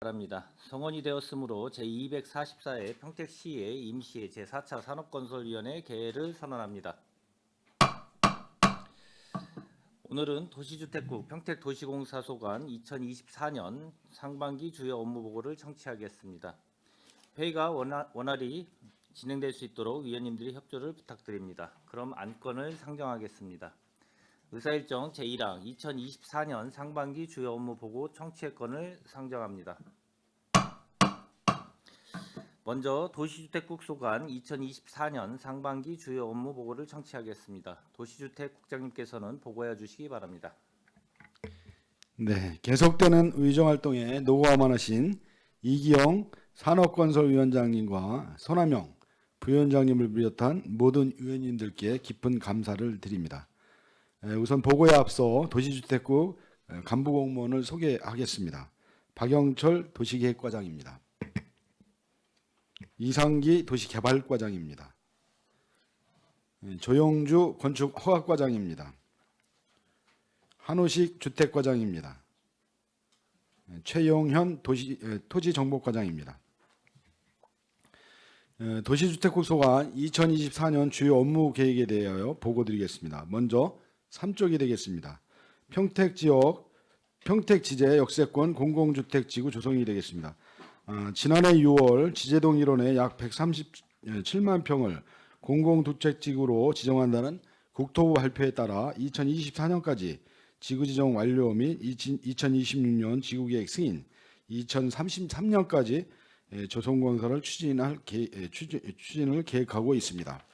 바랍니다. 성원이 되었으므로 제244회 평택시의 임시의 제4차 산업건설위원회 개회를 선언합니다. 오늘은 도시주택국 평택도시공사 소관 2024년 상반기 주요 업무 보고를 청취하겠습니다. 회의가 원활히 진행될 수 있도록 위원님들이 협조를 부탁드립니다. 그럼 안건을 상정하겠습니다. 의사일정 제1항 2024년 상반기 주요 업무 보고 청취의 건을 상정합니다. 먼저 도시주택국 소관 2024년 상반기 주요 업무 보고를 청취하겠습니다. 도시주택국장님께서는 보고해 주시기 바랍니다. 네, 계속되는 의정활동에 노고가 하신 이기영 산업건설위원장님과 손하명 부위원장님을 비롯한 모든 위원님들께 깊은 감사를 드립니다. 우선 보고에 앞서 도시주택국 간부공무원을 소개하겠습니다. 박영철 도시계획과장입니다. 이상기 도시개발과장입니다. 조영주 건축허가과장입니다. 한우식 주택과장입니다. 최용현 토지정보과장입니다. 도시주택국 소관 2024년 주요 업무 계획에 대하여 보고드리겠습니다. 먼저 3쪽이 되겠습니다. 평택지제 역세권 공공주택지구 조성이 되겠습니다. 지난해 6월 지제동 일원에 약 137만 평을 공공주택지구로 지정한다는 국토부 발표에 따라 2024년까지 지구지정 완료 및 2026년 지구계획 승인, 2033년까지 조성건설을 추진을 계획하고 있습니다.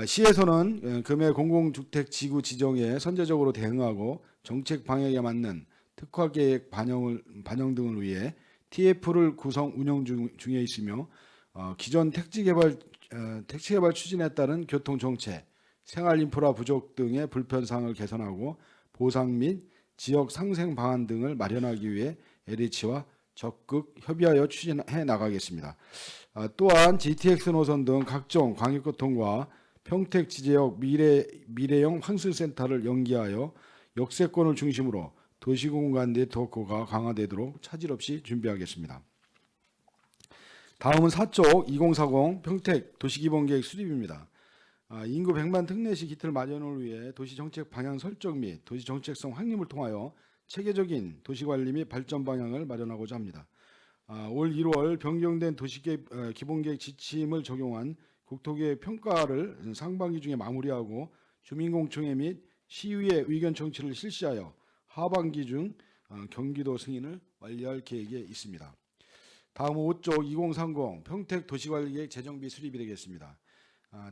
시에서는 금해 공공주택지구 지정에 선제적으로 대응하고 정책 방향에 맞는 특화계획 반영 등을 위해 TF를 구성 운영 중에 있으며 기존 택지개발 추진에 따른 교통정체, 생활인프라 부족 등의 불편사항을 개선하고 보상 및 지역 상생 방안 등을 마련하기 위해 LH와 적극 협의하여 추진해 나가겠습니다. 또한 GTX 노선 등 각종 광역교통과 평택지제역 미래형 환승센터를 연계하여 역세권을 중심으로 도시공간 네트워크가 강화되도록 차질 없이 준비하겠습니다. 다음은 4쪽 2040 평택 도시기본계획 수립입니다. 인구 100만 특례시 기틀 마련을 위해 도시정책 방향 설정 및 도시정책성 확립을 통하여 체계적인 도시관리 및 발전 방향을 마련하고자 합니다. 올 1월 변경된 도시기본계획 지침을 적용한 국토계획 평가를 상반기 중에 마무리하고 주민공청회 및 시의회 의견 청취를 실시하여 하반기 중 경기도 승인을 완료할 계획에 있습니다. 다음 5쪽 2030 평택 도시관리계획 재정비 수립이 되겠습니다.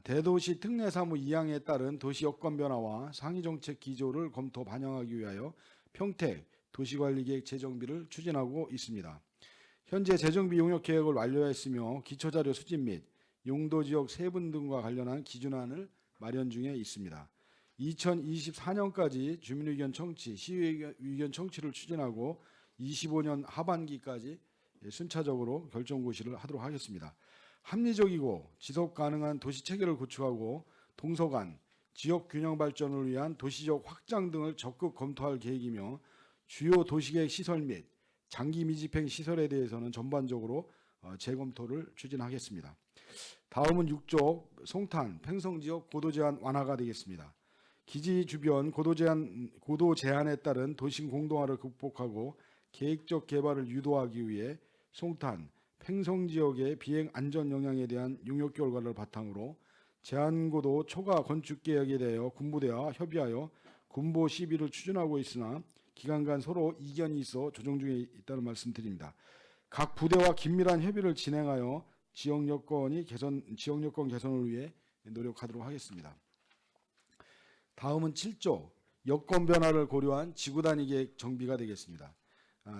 대도시 특례사무 2항에 따른 도시 여건 변화와 상위정책 기조를 검토 반영하기 위하여 평택 도시관리계획 재정비를 추진하고 있습니다. 현재 재정비 용역 계획을 완료했으며 기초자료 수집 및 용도지역 세분 등과 관련한 기준안을 마련 중에 있습니다. 2024년까지 주민의견 청취, 시의견 청취를 추진하고 25년 하반기까지 순차적으로 결정고시를 하도록 하겠습니다. 합리적이고 지속 가능한 도시 체계를 구축하고 동서간 지역 균형 발전을 위한 도시적 확장 등을 적극 검토할 계획이며 주요 도시계획 시설 및 장기 미집행 시설에 대해서는 전반적으로 재검토를 추진하겠습니다. 다음은 6쪽 송탄 팽성지역 고도제한 완화가 되겠습니다. 기지 주변 고도 제한에 따른 도심 공동화를 극복하고 계획적 개발을 유도하기 위해 송탄 팽성지역의 비행 안전 영향에 대한 용역 결과를 바탕으로 제한고도 초과 건축 계획에 대하여 군부대와 협의하여 군보 시비를 추진하고 있으나 기간 간 서로 이견이 있어 조정 중에 있다는 말씀드립니다. 각 부대와 긴밀한 협의를 진행하여 지역 여건 개선을 위해 노력하도록 하겠습니다. 다음은 7조 여건 변화를 고려한 지구단위 계획 정비가 되겠습니다.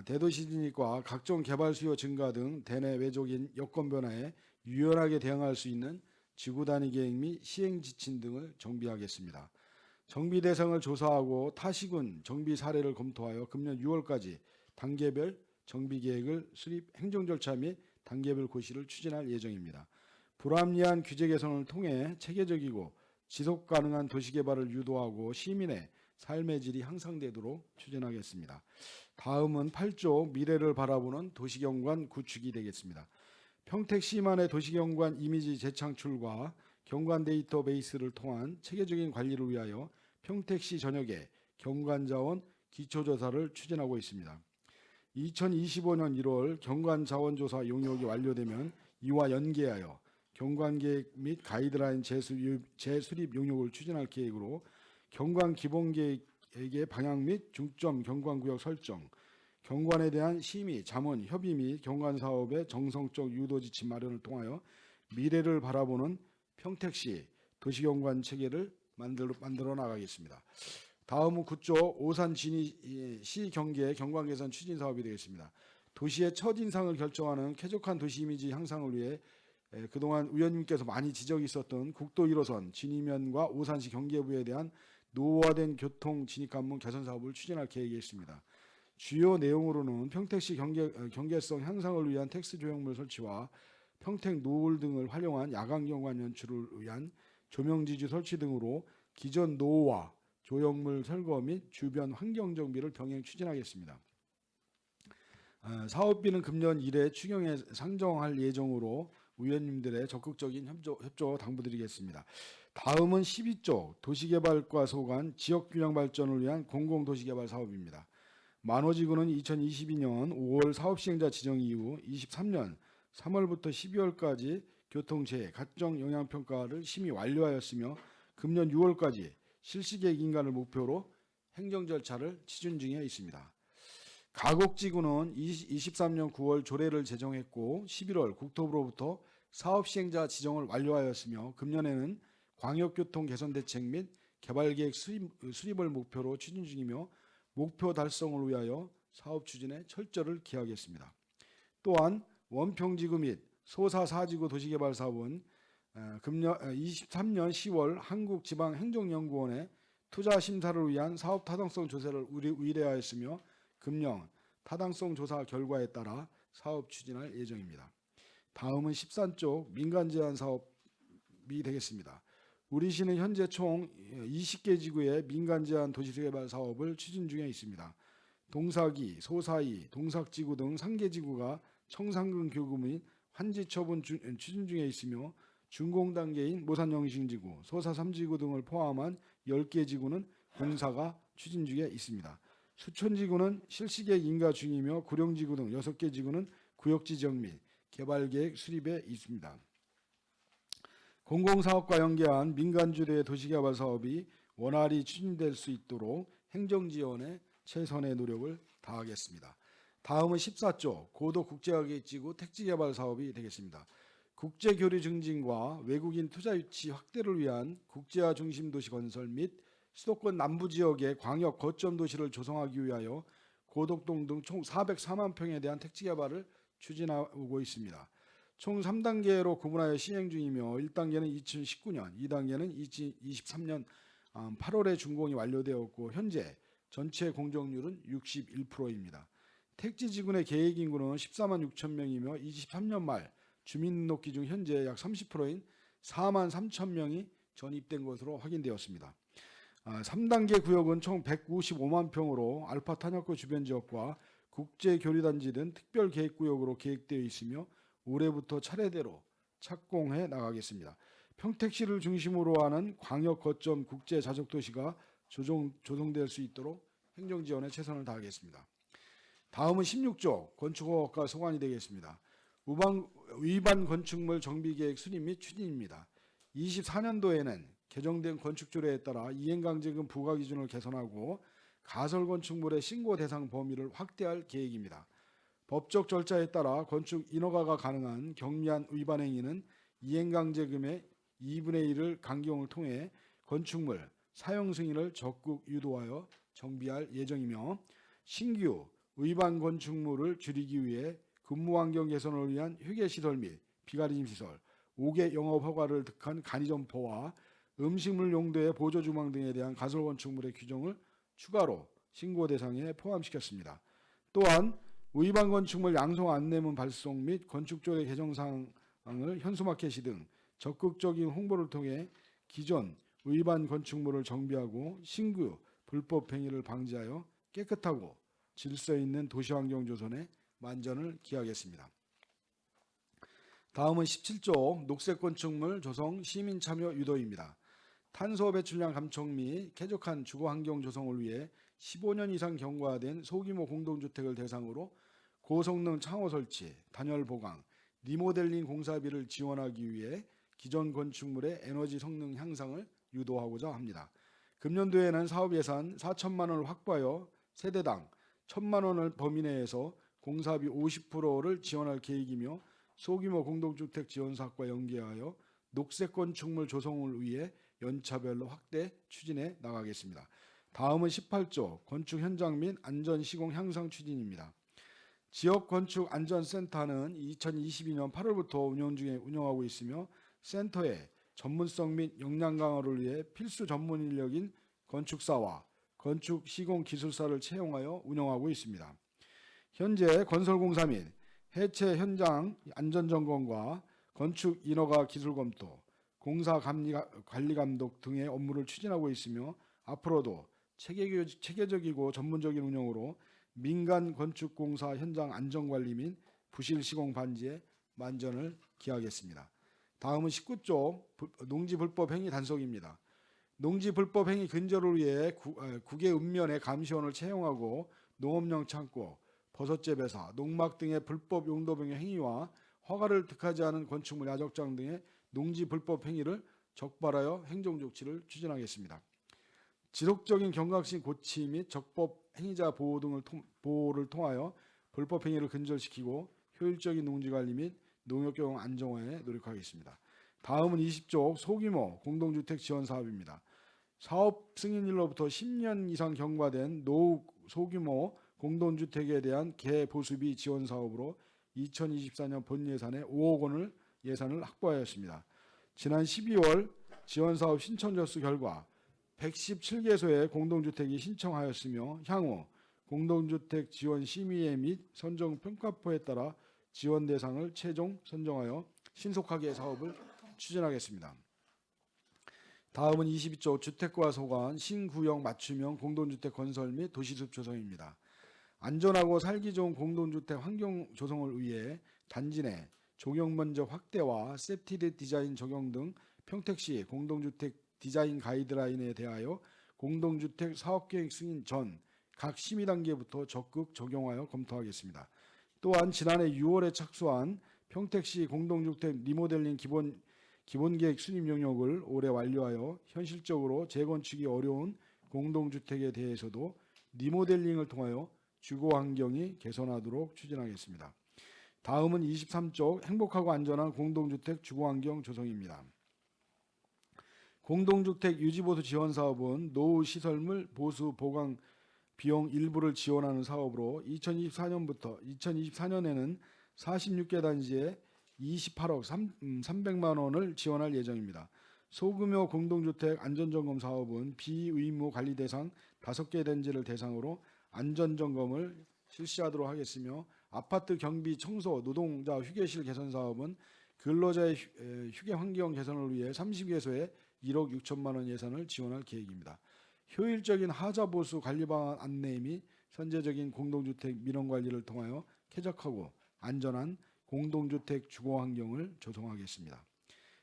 대도시 진입과 각종 개발 수요 증가 등 대내 외적인 여건 변화에 유연하게 대응할 수 있는 지구단위 계획 및 시행 지침 등을 정비하겠습니다. 정비 대상을 조사하고 타시군 정비 사례를 검토하여 금년 6월까지 단계별 정비 계획을 수립 행정 절차 및 단계별 고시를 추진할 예정입니다. 불합리한 규제 개선을 통해 체계적이고 지속 가능한 도시 개발을 유도하고 시민의 삶의 질이 향상되도록 추진하겠습니다. 다음은 8조 미래를 바라보는 도시경관 구축이 되겠습니다. 평택시만의 도시경관 이미지 재창출과 경관 데이터베이스를 통한 체계적인 관리를 위하여 평택시 전역에 경관자원 기초조사를 추진하고 있습니다. 2025년 1월 경관자원조사 용역이 완료되면 이와 연계하여 경관계획 및 가이드라인 재수립 용역을 추진할 계획으로 경관 기본계획의 방향 및 중점 경관구역 설정, 경관에 대한 심의, 자문, 협의 및 경관사업의 정성적 유도 지침 마련을 통하여 미래를 바라보는 평택시 도시경관 체계를 만들어 나가겠습니다. 다음은 9조 오산 진이 시 경계 경관 개선 추진 사업이 되겠습니다. 도시의 첫 인상을 결정하는 쾌적한 도시 이미지 향상을 위해 그동안 의원님께서 많이 지적이 있었던 국도 1호선 진이면과 오산시 경계부에 대한 노후화된 교통 진입관문 개선 사업을 추진할 계획이 있습니다. 주요 내용으로는 평택시 경계성 향상을 위한 텍스 조형물 설치와 평택 노을 등을 활용한 야간 경관 연출을 위한 조명지주 설치 등으로 기존 노후화, 조형물 철거 및 주변 환경 정비를 병행 추진하겠습니다. 사업비는 금년 1회 추경에 상정할 예정으로 의원님들의 적극적인 협조 당부드리겠습니다. 다음은 12조 도시개발과 소관 지역균형 발전을 위한 공공도시개발 사업입니다. 만호지구는 2022년 5월 사업시행자 지정 이후 23년 3월부터 12월까지 교통재해 가정 영향평가를 심의 완료하였으며 금년 6월까지 실시계획 인가를 목표로 행정 절차를 추진 중에 있습니다. 가곡지구는 23년 9월 조례를 제정했고 11월 국토부로부터 사업시행자 지정을 완료하였으며 금년에는 광역교통 개선 대책 및 개발계획 수립을 목표로 추진 중이며 목표 달성을 위하여 사업 추진에 철저를 기하겠습니다. 또한 원평지구 및 소사 4지구 도시개발 사업은 금년 23년 10월 한국지방행정연구원에 투자 심사를 위한 사업 타당성 조사를 의뢰하였으며 금년 타당성 조사 결과에 따라 사업 추진할 예정입니다. 다음은 13조 민간 제한 사업이 되겠습니다. 우리 시는 현재 총 20개 지구의 민간 제한 도시개발 사업을 추진 중에 있습니다. 동사기, 소사이, 동삭지구 등 3개 지구가 청산금 교구 및 환지 처분 추진 중에 있으며 준공 단계인 모산영신지구, 소사 3지구 등을 포함한 10개 지구는 공사가 추진 중에 있습니다. 수촌지구는 실시계획 인가 중이며 구룡지구 등 6개 지구는 구역 지정 및 개발계획 수립에 있습니다. 공공사업과 연계한 민간주도의 도시개발 사업이 원활히 추진될 수 있도록 행정지원에 최선의 노력을 다하겠습니다. 다음은 14조 고도국제화계획지구 택지개발 사업이 되겠습니다. 국제교류 증진과 외국인 투자 유치 확대를 위한 국제화 중심 도시 건설 및 수도권 남부 지역의 광역 거점 도시를 조성하기 위하여 고덕동 등 총 404만 평에 대한 택지 개발을 추진하고 있습니다. 총 3단계로 구분하여 시행 중이며 1단계는 2019년, 2단계는 2023년 8월에 준공이 완료되었고 현재 전체 공정률은 61%입니다. 택지지구내 계획 인구는 14만 6천 명이며 23년 말 주민등록기 중 현재 약 30%인 4만 3천 명이 전입된 것으로 확인되었습니다. 3단계 구역은 총 155만 평으로 알파 탄약구 주변 지역과 국제교류단지 등 특별계획구역으로 계획되어 있으며 올해부터 차례대로 착공해 나가겠습니다. 평택시를 중심으로 하는 광역 거점 국제 자족도시가 조성될 수 있도록 행정지원에 최선을 다하겠습니다. 다음은 16조 건축허가 소관이 되겠습니다. 위반 건축물 정비계획 수립 및 추진입니다. 24년도에는 개정된 건축조례에 따라 이행강제금 부과 기준을 개선하고 가설건축물의 신고 대상 범위를 확대할 계획입니다. 법적 절차에 따라 건축 인허가가 가능한 경미한 위반 행위는 이행강제금의 2분의 1을 강경을 통해 건축물 사용 승인을 적극 유도하여 정비할 예정이며 신규 위반 건축물을 줄이기 위해 근무환경 개선을 위한 휴게시설 및 비가림 시설, 5개 영업 허가를 득한 간이점포와 음식물 용도의 보조주방 등에 대한 가설 건축물의 규정을 추가로 신고 대상에 포함시켰습니다. 또한 위반 건축물 양성 안내문 발송 및 건축조례 개정 사항을 현수마켓이 등 적극적인 홍보를 통해 기존 위반 건축물을 정비하고 신규 불법 행위를 방지하여 깨끗하고 질서 있는 도시환경 조성에 만전을 기하겠습니다. 다음은 17조 녹색 건축물 조성 시민 참여 유도입니다. 탄소 배출량 감축 및 쾌적한 주거 환경 조성을 위해 15년 이상 경과된 소규모 공동주택을 대상으로 고성능 창호 설치, 단열 보강, 리모델링 공사비를 지원하기 위해 기존 건축물의 에너지 성능 향상을 유도하고자 합니다. 금년도에는 사업 예산 4천만 원을 확보하여 세대당 1,000만 원을 범위 내에서 공사비 50%를 지원할 계획이며 소규모 공동주택 지원 사업과 연계하여 녹색 건축물 조성을 위해 연차별로 확대 추진해 나가겠습니다. 다음은 18조 건축 현장 및 안전 시공 향상 추진입니다. 지역 건축 안전센터는 2022년 8월부터 운영하고 있으며 센터의 전문성 및 역량 강화를 위해 필수 전문 인력인 건축사와 건축 시공 기술사를 채용하여 운영하고 있습니다. 현재 건설공사 및 해체 현장 안전점검과 건축 인허가 기술 검토, 공사 관리 감독 등의 업무를 추진하고 있으며 앞으로도 체계적이고 전문적인 운영으로 민간 건축공사 현장 안전관리 및 부실 시공 반지에 만전을 기하겠습니다. 다음은 19조 농지 불법 행위 단속입니다. 농지 불법 행위 근절을 위해 국외 읍면에 감시원을 채용하고 농업용 창고, 버섯재 배사, 농막 등의 불법 용도 변경 행위와 허가를 득하지 않은 건축물 야적장 등의 농지 불법 행위를 적발하여 행정 조치를 추진하겠습니다. 지속적인 경각심 고치 및 적법 행위자 보호 등을 보호를 통하여 불법 행위를 근절시키고 효율적인 농지 관리 및 농역경 안정화에 노력하겠습니다. 다음은 20조 소규모 공동주택 지원 사업입니다. 사업 승인일로부터 10년 이상 경과된 노후 소규모 공동주택에 대한 개보수비 지원 사업으로 2024년 본 예산에 5억 원을 예산을 확보하였습니다. 지난 12월 지원 사업 신청 접수 결과 117개소의 공동주택이 신청하였으며 향후 공동주택 지원 심의회 및 선정 평가표에 따라 지원 대상을 최종 선정하여 신속하게 사업을 추진하겠습니다. 다음은 22조 주택과 소관 신구역 맞춤형 공동주택 건설 및 도시숲 조성입니다. 안전하고 살기 좋은 공동주택 환경 조성을 위해 단지 내 조경 면적 확대와 세프티 디자인 적용 등 평택시 공동주택 디자인 가이드라인에 대하여 공동주택 사업계획 승인 전 각 심의 단계부터 적극 적용하여 검토하겠습니다. 또한 지난해 6월에 착수한 평택시 공동주택 리모델링 기본계획 수립 영역을 올해 완료하여 현실적으로 재건축이 어려운 공동주택에 대해서도 리모델링을 통하여 주거 환경이 개선하도록 추진하겠습니다. 다음은 23조 행복하고 안전한 공동주택 주거 환경 조성입니다. 공동주택 유지보수 지원 사업은 노후 시설물 보수 보강 비용 일부를 지원하는 사업으로 2024년부터 2024년에는 46개 단지에 28억 300만 원을 지원할 예정입니다. 소규모 공동주택 안전점검 사업은 비의무 관리 대상 5개 단지를 대상으로 안전점검을 실시하도록 하겠으며 아파트 경비 청소 노동자 휴게실 개선 사업은 근로자의 휴게 환경 개선을 위해 30개소에 1억 6천만 원 예산을 지원할 계획입니다. 효율적인 하자 보수 관리 방안 안내 및 선제적인 공동주택 민원 관리를 통하여 쾌적하고 안전한 공동주택 주거 환경을 조성하겠습니다.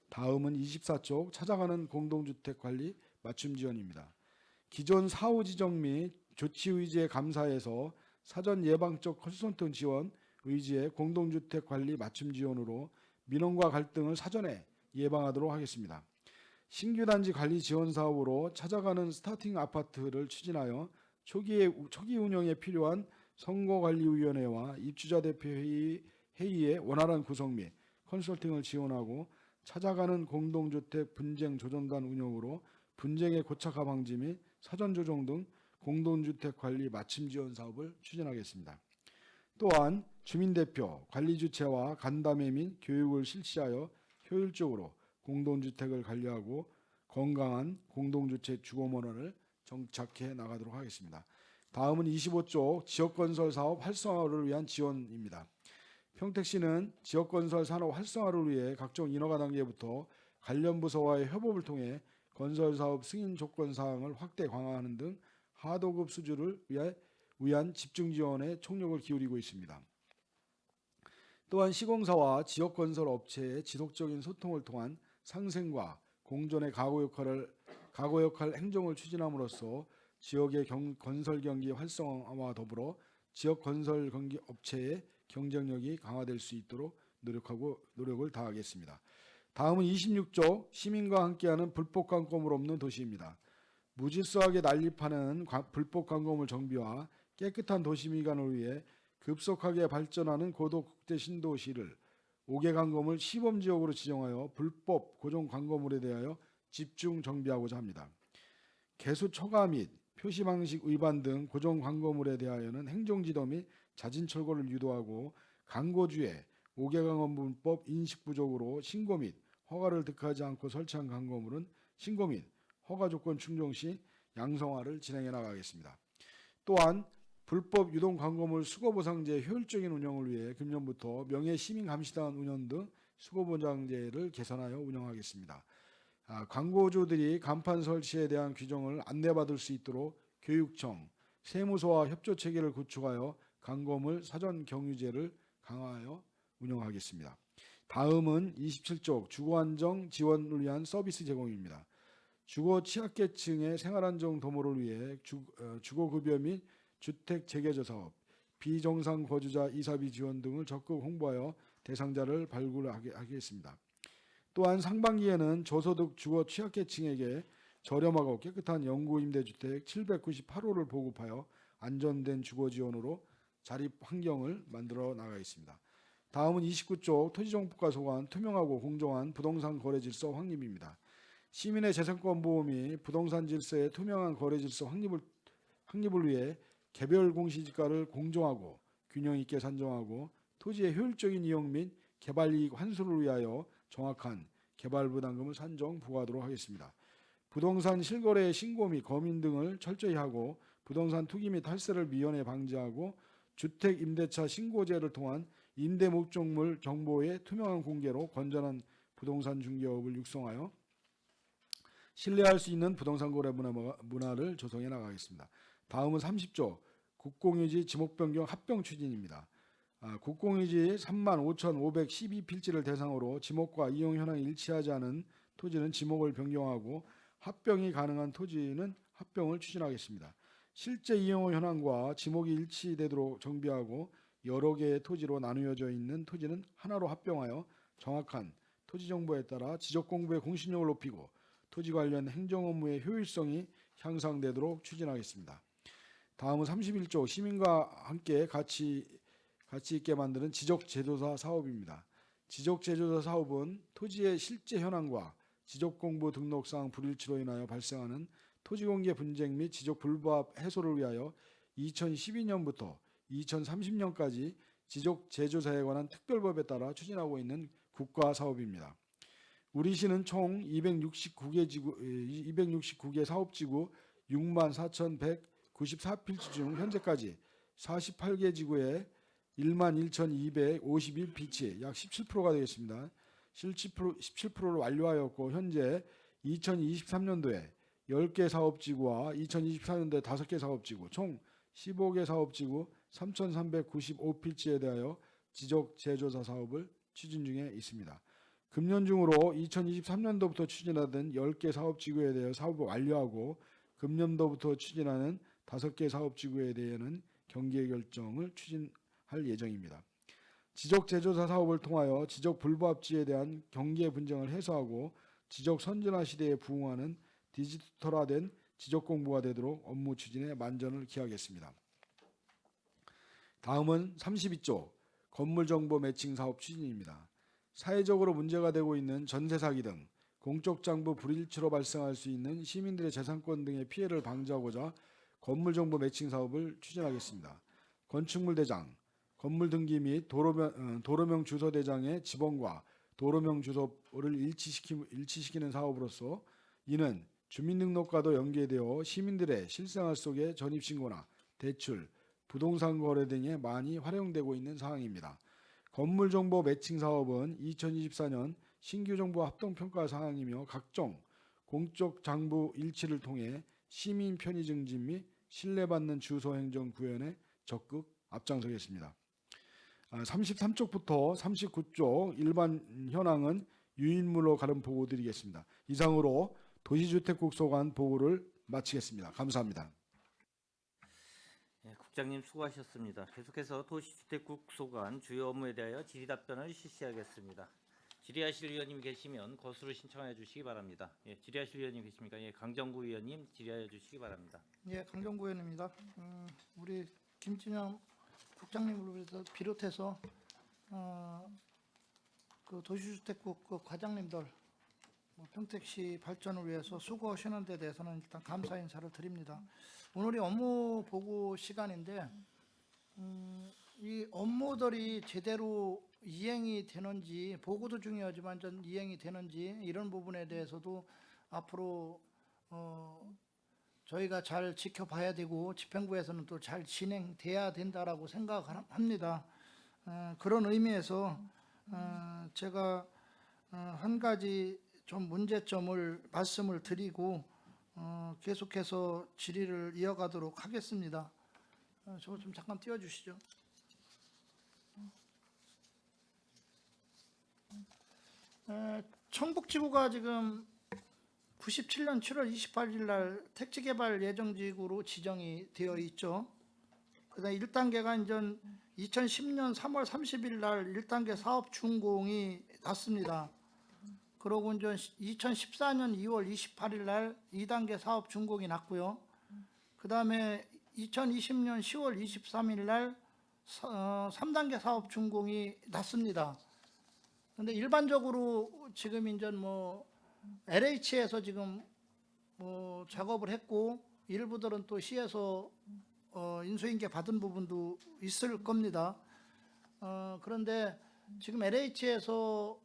다음은 24쪽 찾아가는 공동주택 관리 맞춤 지원입니다. 기존 사후 지정 및 조치 의지에 감사해서 사전 예방적 컨설턴트 지원 의지의 공동주택 관리 맞춤 지원으로 민원과 갈등을 사전에 예방하도록 하겠습니다. 신규 단지 관리 지원 사업으로 찾아가는 스타팅 아파트를 추진하여 초기 운영에 필요한 선거관리위원회와 입주자 대표 회의의 원활한 구성 및 컨설팅을 지원하고 찾아가는 공동주택 분쟁 조정단 운영으로 분쟁의 고착화 방지 및 사전 조정 등 공동주택 관리 맞춤 지원 사업을 추진하겠습니다. 또한 주민대표, 관리주체와 간담회 및 교육을 실시하여 효율적으로 공동주택을 관리하고 건강한 공동주택 주거 문화를 정착해 나가도록 하겠습니다. 다음은 25조 지역건설 사업 활성화를 위한 지원입니다. 평택시는 지역건설 산업 활성화를 위해 각종 인허가 단계부터 관련 부서와의 협업을 통해 건설사업 승인 조건 사항을 확대 강화하는 등 하도급 수주를 위한 집중 지원에 총력을 기울이고 있습니다. 또한 시공사와 지역건설 업체의 지속적인 소통을 통한 상생과 공존의 각오 역할 행정을 추진함으로써 지역의 건설 경기 활성화와 더불어 지역 건설 경기 업체의 경쟁력이 강화될 수 있도록 노력을 다하겠습니다. 다음은 26조 시민과 함께하는 불법 광고물 없는 도시입니다. 무질서하게 난립하는 불법 광고물 정비와 깨끗한 도시 미관을 위해 급속하게 발전하는 고도 국제 신도시를 5개 광고물 시범 지역으로 지정하여 불법 고정 광고물에 대하여 집중 정비하고자 합니다. 개수 초과 및 표시 방식 위반 등 고정 광고물에 대하여는 행정지도 및 자진 철거를 유도하고 광고주의 5개 광고물법 인식 부족으로 신고 및 허가를 득하지 않고 설치한 광고물은 신고 및 허가 조건 충족 시 양성화를 진행해 나가겠습니다. 또한 불법 유동 광고물 수거보상제 효율적인 운영을 위해 금년부터 명예시민감시단 운영 등 수거보상제를 개선하여 운영하겠습니다. 광고주들이 간판 설치에 대한 규정을 안내받을 수 있도록 교육청, 세무서와 협조체계를 구축하여 광고물 사전 경유제를 강화하여 운영하겠습니다. 다음은 27쪽 주거안정 지원을 위한 서비스 제공입니다. 주거 취약계층의 생활안정 도모를 위해 주거급여 및 주택재개조 사업, 비정상 거주자 이사비 지원 등을 적극 홍보하여 대상자를 발굴하겠습니다. 또한 상반기에는 저소득 주거 취약계층에게 저렴하고 깨끗한 영구임대주택 798호를 보급하여 안전된 주거 지원으로 자립 환경을 만들어 나가겠습니다. 다음은 29쪽 토지정보과 소관 투명하고 공정한 부동산 거래 질서 확립입니다. 시민의 재산권 보호 및 부동산 질서의 투명한 거래 질서 확립을 위해 개별 공시지가를 공정하고 균형 있게 산정하고 토지의 효율적인 이용 및 개발이익 환수를 위하여 정확한 개발 부담금을 산정 부과하도록 하겠습니다. 부동산 실거래 신고 및 검인 등을 철저히 하고 부동산 투기 및 탈세를 미연에 방지하고 주택 임대차 신고제를 통한 임대 목적물 정보의 투명한 공개로 건전한 부동산 중개업을 육성하여 신뢰할 수 있는 부동산 거래 문화를 조성해 나가겠습니다. 다음은 30조 국공유지 지목 변경 합병 추진입니다. 국공유지 35,512필지를 대상으로 지목과 이용 현황이 일치하지 않은 토지는 지목을 변경하고 합병이 가능한 토지는 합병을 추진하겠습니다. 실제 이용 현황과 지목이 일치되도록 정비하고 여러 개의 토지로 나누어져 있는 토지는 하나로 합병하여 정확한 토지 정보에 따라 지적 공부의 공신력을 높이고 토지 관련 행정 업무의 효율성이 향상되도록 추진하겠습니다. 다음은 31조 시민과 함께 가치 있게 만드는 지적제조사 사업입니다. 지적제조사 사업은 토지의 실제 현황과 지적공부 등록상 불일치로 인하여 발생하는 토지공개 분쟁 및 지적 불법 해소를 위하여 2012년부터 2030년까지 지적제조사에 관한 특별법에 따라 추진하고 있는 국가사업입니다. 우리시는 총 269개 사업지구 64,194필지 중 현재까지 48개 지구에 11,251필지 약 17%가 되겠습니다. 17%를 완료하였고 현재 2023년도에 10개 사업지구와 2024년도에 5개 사업지구 총 15개 사업지구 3,395필지에 대하여 지적재조사 사업을 추진 중에 있습니다. 금년 중으로 2023년도부터 추진하던 10개 사업지구에 대해 사업을 완료하고 금년도부터 추진하는 5개 사업지구에 대해는 경계 결정을 추진할 예정입니다. 지적재조사 사업을 통하여 지적 불법지에 대한 경계 분쟁을 해소하고 지적 선진화 시대에 부응하는 디지털화된 지적 공부가 되도록 업무 추진에 만전을 기하겠습니다. 다음은 32조 건물 정보 매칭 사업 추진입니다. 사회적으로 문제가 되고 있는 전세 사기 등 공적 장부 불일치로 발생할 수 있는 시민들의 재산권 등의 피해를 방지하고자 건물 정보 매칭 사업을 추진하겠습니다. 건축물 대장, 건물 등기 및 도로명 주소 대장의 지번과 도로명 주소를 일치시키는 사업으로서 이는 주민등록과도 연계되어 시민들의 실생활 속의 전입신고나 대출, 부동산 거래 등에 많이 활용되고 있는 사항입니다. 건물정보 매칭 사업은 2024년 신규정보 합동평가 사항이며 각종 공적 장부 일치를 통해 시민 편의 증진 및 신뢰받는 주소행정구현에 적극 앞장서겠습니다. 33쪽부터 39쪽 일반 현황은 유인물로 가른 보고 드리겠습니다. 이상으로 도시주택국 소관 보고를 마치겠습니다. 감사합니다. 예, 국장님 수고하셨습니다. 계속해서 도시주택국 소관 주요 업무에 대하여 질의 답변을 실시하겠습니다. 질의하실 위원님 계시면 거수를 신청해 주시기 바랍니다. 예, 질의하실 위원님 계십니까? 예, 강정구 위원님 질의하여 주시기 바랍니다. 예, 강정구 의원입니다. 우리 김진영 국장님을 비롯해서 그 도시주택국 그 과장님들 평택시 발전을 위해서 수고하시는 데 대해서는 일단 감사 인사를 드립니다. 오늘이 업무 보고 시간인데 이 업무들이 제대로 이행이 되는지, 보고도 중요하지만 전 이행이 되는지 이런 부분에 대해서도 앞으로 저희가 잘 지켜봐야 되고 집행부에서는 또 잘 진행돼야 된다라고 생각합니다. 그런 의미에서 제가 한 가지 좀 문제점을 말씀을 드리고 계속해서 질의를 이어가도록 하겠습니다. 저거 좀 잠깐 띄워주시죠. 청북지구가 지금 97년 7월 28일 날 택지개발 예정지구로 지정이 되어 있죠. 그다음 1단계가 이제 2010년 3월 30일 날 1단계 사업 준공이 났습니다. 그러고 이제 2014년 2월 28일 날 2단계 사업 준공이 났고요. 그다음에 2020년 10월 23일 날 3단계 사업 준공이 났습니다. 근데 일반적으로 지금 이제 뭐 LH에서 지금 뭐 작업을 했고 일부들은 또 시에서 인수인계 받은 부분도 있을 겁니다. 그런데 지금 LH에서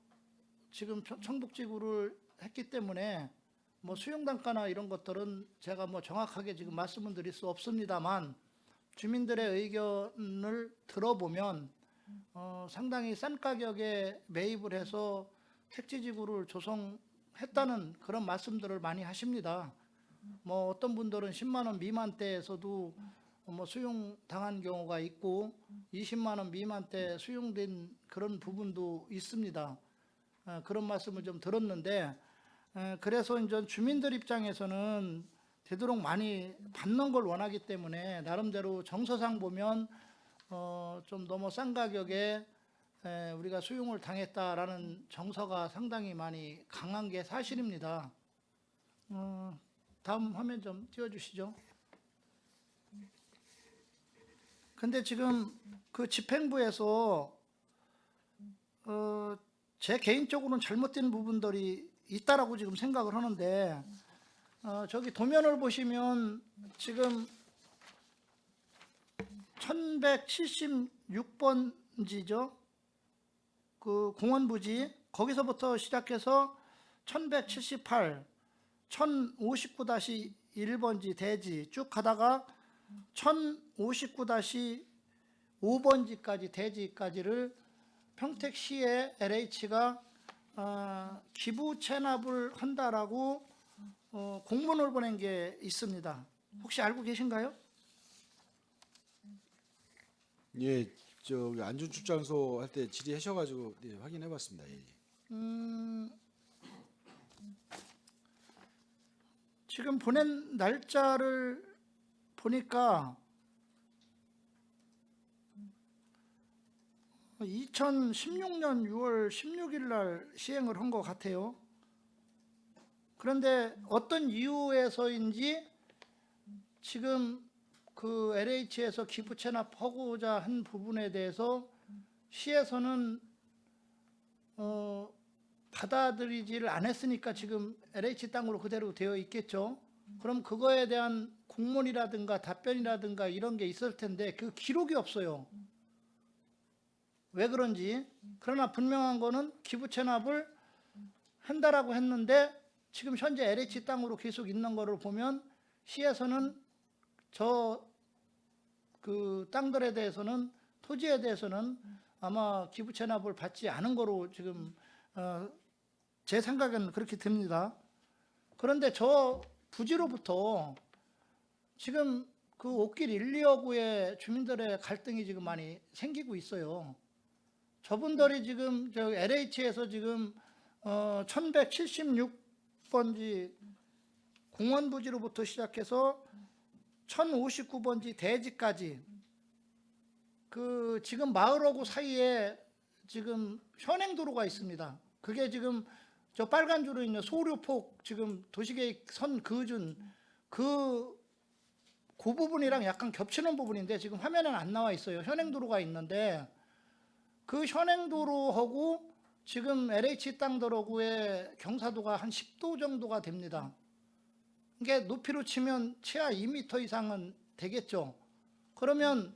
지금 청북지구를 했기 때문에 뭐 수용 단가나 이런 것들은 제가 뭐 정확하게 지금 말씀을 드릴 수 없습니다만 주민들의 의견을 들어보면 상당히 싼 가격에 매입을 해서 택지지구를 조성했다는 그런 말씀들을 많이 하십니다. 뭐 어떤 분들은 10만 원 미만대에서도 뭐 수용 당한 경우가 있고 20만 원 미만대 수용된 그런 부분도 있습니다. 그런 말씀을 좀 들었는데 그래서 이제 주민들 입장에서는 되도록 많이 받는 걸 원하기 때문에 나름대로 정서상 보면 좀 너무 싼 가격에 우리가 수용을 당했다라는 정서가 상당히 많이 강한 게 사실입니다. 다음 화면 좀 띄워주시죠. 근데 지금 그 집행부에서 제 개인적으로는 잘못된 부분들이 있다라고 지금 생각을 하는데 저기 도면을 보시면 지금 1176번지죠. 그 공원부지 거기서부터 시작해서 1178, 1059-1번지 대지 쭉 가다가 1059-5번지까지 대지까지를 평택시에 LH가 기부 체납을 한다라고 공문을 보낸 게 있습니다. 혹시 알고 계신가요? 예, 저기 안전출장소 할 때 질의하셔가지고 예, 확인해봤습니다. 예. 지금 보낸 날짜를 보니까 2016년 6월 16일 날 시행을 한 것 같아요. 그런데 어떤 이유에서인지 지금 그 LH에서 기부 체납하고자 한 부분에 대해서 시에서는 받아들이지를 않았으니까 지금 LH 땅으로 그대로 되어 있겠죠. 그럼 그거에 대한 공문이라든가 답변이라든가 이런 게 있을 텐데 그 기록이 없어요. 왜 그런지. 그러나 분명한 거는 기부 체납을 한다라고 했는데 지금 현재 LH 땅으로 계속 있는 거를 보면 시에서는 그 땅들에 대해서는 토지에 대해서는 아마 기부 체납을 받지 않은 거로 지금 제 생각에는 그렇게 듭니다. 그런데 저 부지로부터 지금 그 옥길 1, 2호구의 주민들의 갈등이 지금 많이 생기고 있어요. 저분들이 지금 저 LH에서 지금 1176번지 공원부지로부터 시작해서 1059번지 대지까지 그 지금 마을하고 사이에 지금 현행도로가 있습니다. 그게 지금 저 빨간 줄로 있는 소류폭 지금 도시계획 선 그준 그 부분이랑 약간 겹치는 부분인데 지금 화면에는 안 나와 있어요. 현행도로가 있는데 그 현행도로하고 지금 LH 땅도로구의 경사도가 한 10도 정도가 됩니다. 이게 높이로 치면 최하 2m 이상은 되겠죠. 그러면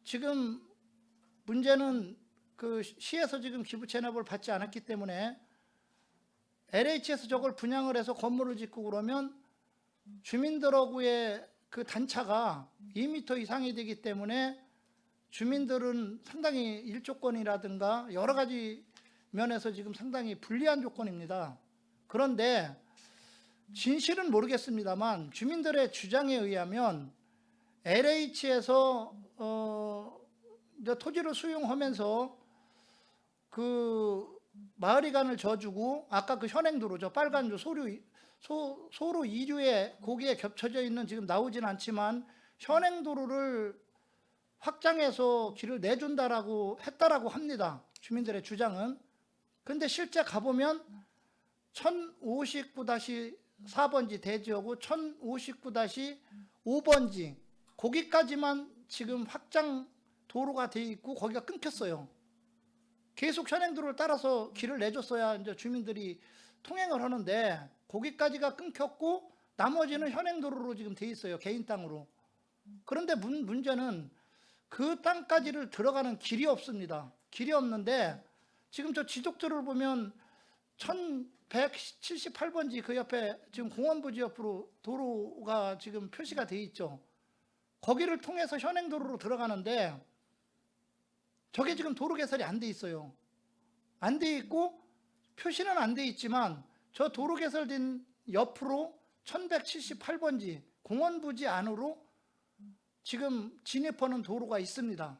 지금 문제는 그 시에서 지금 기부 체납을 받지 않았기 때문에 LH에서 저걸 분양을 해서 건물을 짓고 그러면 주민들하고의 그 단차가 2m 이상이 되기 때문에 주민들은 상당히 일조권이라든가 여러 가지 면에서 지금 상당히 불리한 조건입니다. 그런데 진실은 모르겠습니다만 주민들의 주장에 의하면 LH에서 토지를 수용하면서 그 마을이관을 져주고 아까 그 현행도로죠. 빨간 줄 소로 2류에 거기에 겹쳐져 있는 지금 나오진 않지만 현행도로를 확장해서 길을 내준다라고 했다라고 합니다. 주민들의 주장은. 근데 실제 가보면 1059-4번지 대지하고 1059-5번지 거기까지만 지금 확장 도로가 돼 있고 거기가 끊겼어요. 계속 현행도로를 따라서 길을 내줬어야 이제 주민들이 통행을 하는데 거기까지가 끊겼고 나머지는 현행도로로 지금 돼 있어요. 개인 땅으로. 그런데 문제는 그 땅까지를 들어가는 길이 없습니다. 길이 없는데 지금 저 지적도를 보면 1178번지 그 옆에 지금 공원부지 옆으로 도로가 지금 표시가 돼 있죠. 거기를 통해서 현행도로로 들어가는데 저게 지금 도로 개설이 안 돼 있어요. 안 돼 있고 표시는 안 돼 있지만 저 도로 개설된 옆으로 1178번지 공원부지 안으로 지금 진입하는 도로가 있습니다.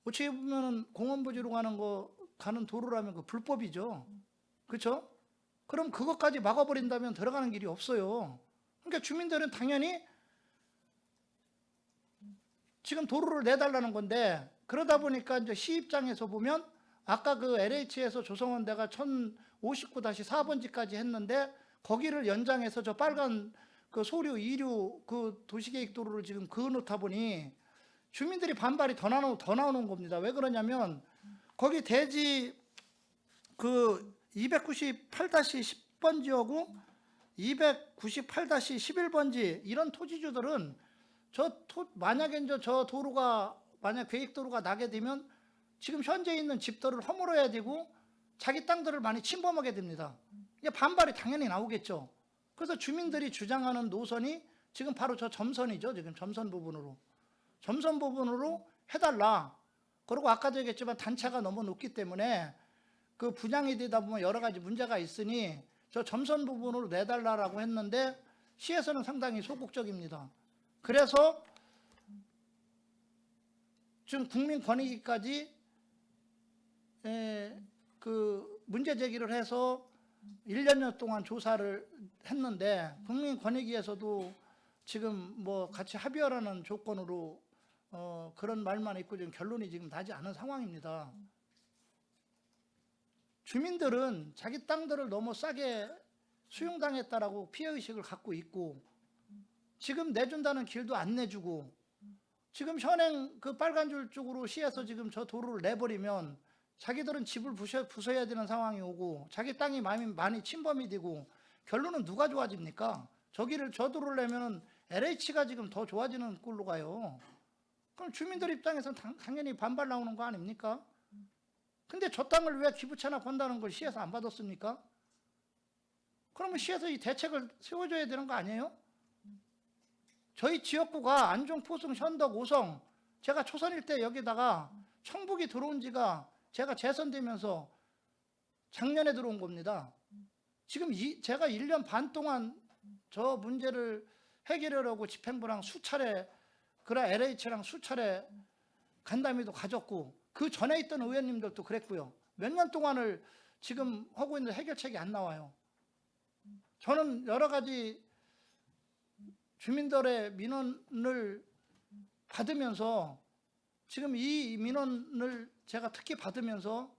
어떻게 보면 공원부지로 가는 도로라면 그 불법이죠. 그렇죠? 그럼 그것까지 막아버린다면 들어가는 길이 없어요. 그러니까 주민들은 당연히 지금 도로를 내달라는 건데 그러다 보니까 이제 시 입장에서 보면 아까 그 LH에서 조성원대가 1059-4번지까지 했는데 거기를 연장해서 저 빨간 그 소류 2류 그 도시계획도로를 지금 그어놓다 보니 주민들이 반발이 더 나오는 겁니다. 왜 그러냐면 거기 대지 그 298-10번지하고 298-11번지 이런 토지주들은 만약에 이제 저 도로가 만약 계획도로가 나게 되면 지금 현재 있는 집들을 허물어야 되고 자기 땅들을 많이 침범하게 됩니다. 이게 반발이 당연히 나오겠죠. 그래서 주민들이 주장하는 노선이 지금 바로 저 점선이죠. 지금 점선 부분으로 해달라. 그리고 아까도 얘기했지만 단차가 너무 높기 때문에 그 분양이 되다 보면 여러 가지 문제가 있으니 저 점선 부분으로 내달라라고 했는데 시에서는 상당히 소극적입니다. 그래서 지금 국민권익위까지 그 문제 제기를 해서 1년여 동안 조사를 했는데 국민권익위에서도 지금 뭐 같이 합의하라는 조건으로 그런 말만 있고 지금 결론이 지금 나지 않은 상황입니다. 주민들은 자기 땅들을 너무 싸게 수용당했다라고 피해의식을 갖고 있고 지금 내준다는 길도 안 내주고 지금 현행 그 빨간 줄 쪽으로 시에서 지금 저 도로를 내버리면 자기들은 집을 부숴야 되는 상황이 오고 자기 땅이 많이 침범이 되고 결론은 누가 좋아집니까? 저 도로를 내면은 LH가 지금 더 좋아지는 꼴로 가요. 그럼 주민들 입장에서는 당연히 반발 나오는 거 아닙니까? 근데 저 땅을 왜 기부채납 한다는 걸 시에서 안 받았습니까? 그러면 시에서 이 대책을 세워줘야 되는 거 아니에요? 저희 지역구가 안중, 포승, 현덕, 오성 제가 초선일 때 여기다가 청북이 들어온 지가 제가 재선되면서 작년에 들어온 겁니다. 지금 제가 1년 반 동안 저 문제를 해결하려고 집행부랑 수차례 그래 LH랑 수차례 간담회도 가졌고 그 전에 있던 의원님들도 그랬고요. 몇 년 동안을 지금 하고 있는 해결책이 안 나와요. 저는 여러 가지 주민들의 민원을 받으면서 지금 이 민원을 제가 특히 받으면서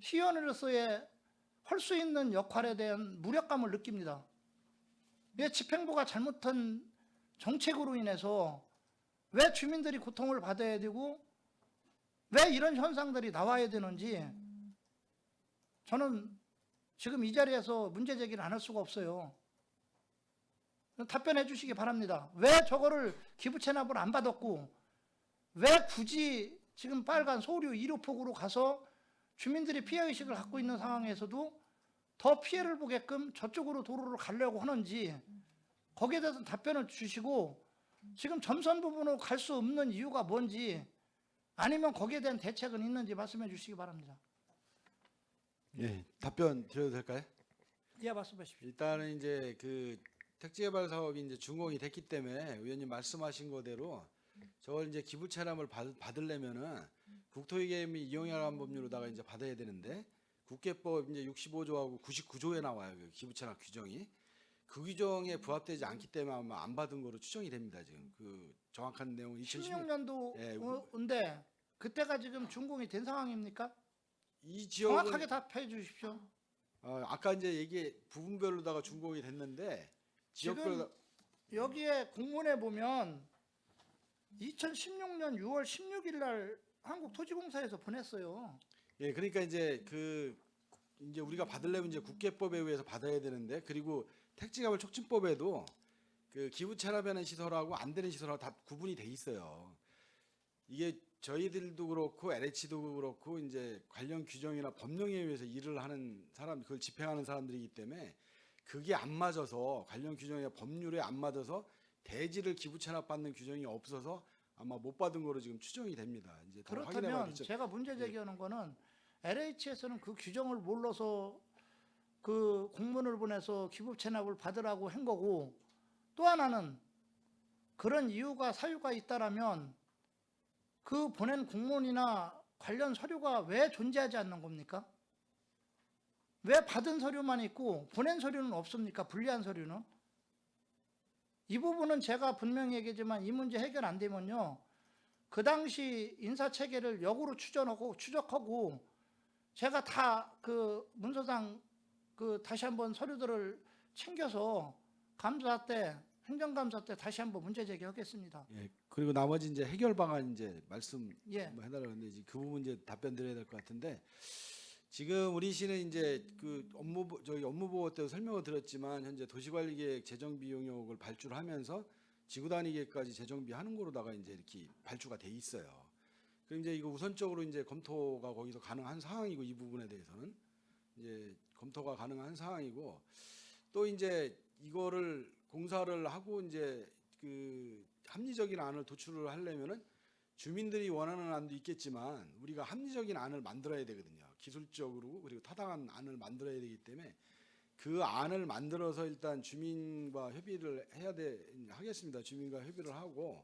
시의원으로서의 할 수 있는 역할에 대한 무력감을 느낍니다. 왜 집행부가 잘못한 정책으로 인해서 왜 주민들이 고통을 받아야 되고 왜 이런 현상들이 나와야 되는지 저는 지금 이 자리에서 문제 제기를 안 할 수가 없어요. 답변해 주시기 바랍니다. 왜 저거를 기부 체납을 안 받았고 왜 굳이 지금 빨간 소류 1호폭으로 가서 주민들이 피해의식을 갖고 있는 상황에서도 더 피해를 보게끔 저쪽으로 도로를 가려고 하는지 거기에 대해서 답변을 주시고 지금 점선 부분으로 갈 수 없는 이유가 뭔지 아니면 거기에 대한 대책은 있는지 말씀해 주시기 바랍니다. 예, 답변 드려도 될까요? 예, 말씀하십시오. 일단은 이제 그 택지개발 사업이 이제 준공이 됐기 때문에 의원님 말씀하신 거대로 저걸 이제 기부 체납을 받으려면은 국토기금이 이용해라는 법률로다가 이제 받아야 되는데 국계법 이제 65조하고 99조에 나와요. 그 기부 체납 규정이. 그 규정에 부합되지 않기 때문에 아마 안 받은 거로 추정이 됩니다. 지금 그 정확한 내용은 16년도인데 그때가 지금 준공이 된 상황입니까? 이 지역은 정확하게 답해 주십시오. 아까 이제 얘기 부분별로다가 준공이 됐는데 지역별로 여기에 공문에 보면 2016년 6월 16일 날 한국토지공사에서 보냈어요. 예, 그러니까 이제 이제 우리가 받으려면 이제 국계법에 의해서 받아야 되는데 그리고 택지개발 촉진법에도 그 기부 체납하는 시설하고 안 되는 시설하고 다 구분이 돼 있어요. 이게 저희들도 그렇고 LH도 그렇고 이제 관련 규정이나 법령에 의해서 일을 하는 사람, 그걸 집행하는 사람들이기 때문에 그게 안 맞아서 관련 규정이나 법률에 안 맞아서 대지를 기부 체납받는 규정이 없어서 아마 못 받은 거로 지금 추정이 됩니다. 이제 더 확인해 그렇다면 봐야겠죠. 제가 문제 제기하는 거는 LH에서는 그 규정을 몰라서 그 공문을 보내서 기부 체납을 받으라고 한 거고 또 하나는 그런 이유가 사유가 있다라면 그 보낸 공문이나 관련 서류가 왜 존재하지 않는 겁니까? 왜 받은 서류만 있고 보낸 서류는 없습니까? 불리한 서류는? 이 부분은 제가 분명히 얘기하지만 이 문제 해결 안 되면요. 그 당시 인사체계를 역으로 추적하고 제가 다 그 문서상 그 다시 한번 서류들을 챙겨서 감사 때 행정감사 때 다시 한번 문제 제기하겠습니다. 예, 그리고 나머지 이제 해결 방안 이제 말씀 예. 해달라고 했는데 이제 그 부분 이제 답변 드려야 될 것 같은데 지금 우리 시는 이제 그 업무보고 때도 설명을 드렸지만 현재 도시관리계획 재정비 용역을 발주하면서 지구단위 계획까지 재정비하는 거로다가 이제 이렇게 발주가 돼 있어요. 그럼 이제 이거 우선적으로 이제 검토가 거기서 가능한 상황이고 이 부분에 대해서는 이제 검토가 가능한 상황이고 또 이제 이거를 공사를 하고 이제 그 합리적인 안을 도출을 하려면은 주민들이 원하는 안도 있겠지만 우리가 합리적인 안을 만들어야 되거든요. 기술적으로 그리고 타당한 안을 만들어야 되기 때문에 그 안을 만들어서 일단 주민과 협의를 하겠습니다. 주민과 협의를 하고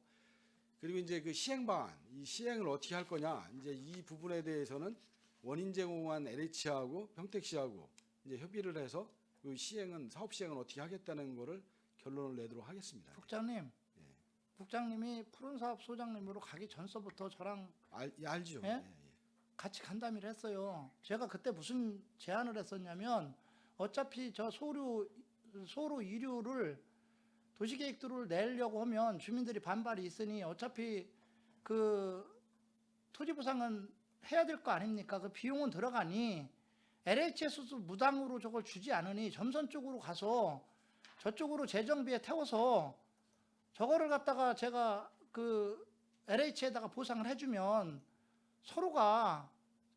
그리고 이제 그 시행 방안, 이 시행을 어떻게 할 거냐 이제 이 부분에 대해서는 원인 제공한 LH하고 평택시하고 이제 협의를 해서 그 사업 시행은 어떻게 하겠다는 거를 결론을 내도록 하겠습니다. 국장님, 국장님이 푸른사업 소장님으로 가기 전서부터 저랑 알죠. 예? 예? 같이 간담회를 했어요. 제가 그때 무슨 제안을 했었냐면 어차피 저 소로 2류를 도시계획도를 내려고 하면 주민들이 반발이 있으니 어차피 그 토지보상은 해야 될 거 아닙니까? 그 비용은 들어가니 LH에서도 무당으로 저걸 주지 않으니 점선 쪽으로 가서 저쪽으로 재정비에 태워서 저거를 갖다가 제가 그 LH에다가 보상을 해주면 서로가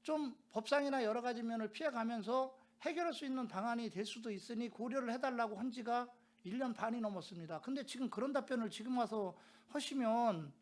좀 법상이나 여러 가지 면을 피해가면서 해결할 수 있는 방안이 될 수도 있으니 고려를 해달라고 한 지가 1년 반이 넘었습니다. 근데 지금 그런 답변을 지금 와서 하시면